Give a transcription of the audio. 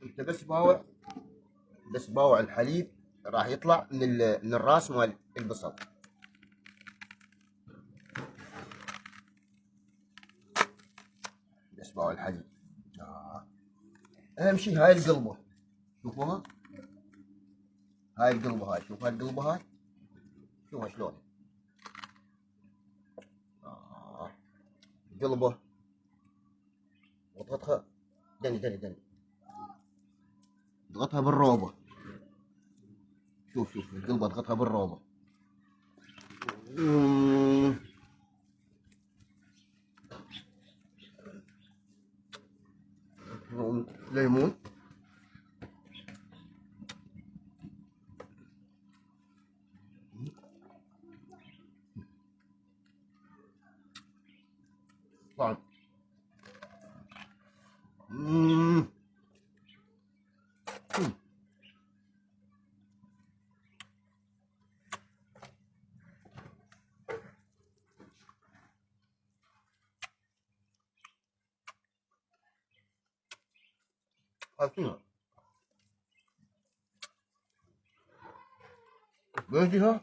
انت بس باوع الحليب راح يطلع من الراس مال البصل. بس باوع الحليب. اهم شيء هاي القلبه، شوفوها، هاي القلبه هاي، شوف هاي القلبه هاي، شوفها شلون. قلبه واضغطها، دني اضغطها بالروبه. شوف القلبه اضغطها بالروبه. ليمون. طعم. هاكيها بيجيها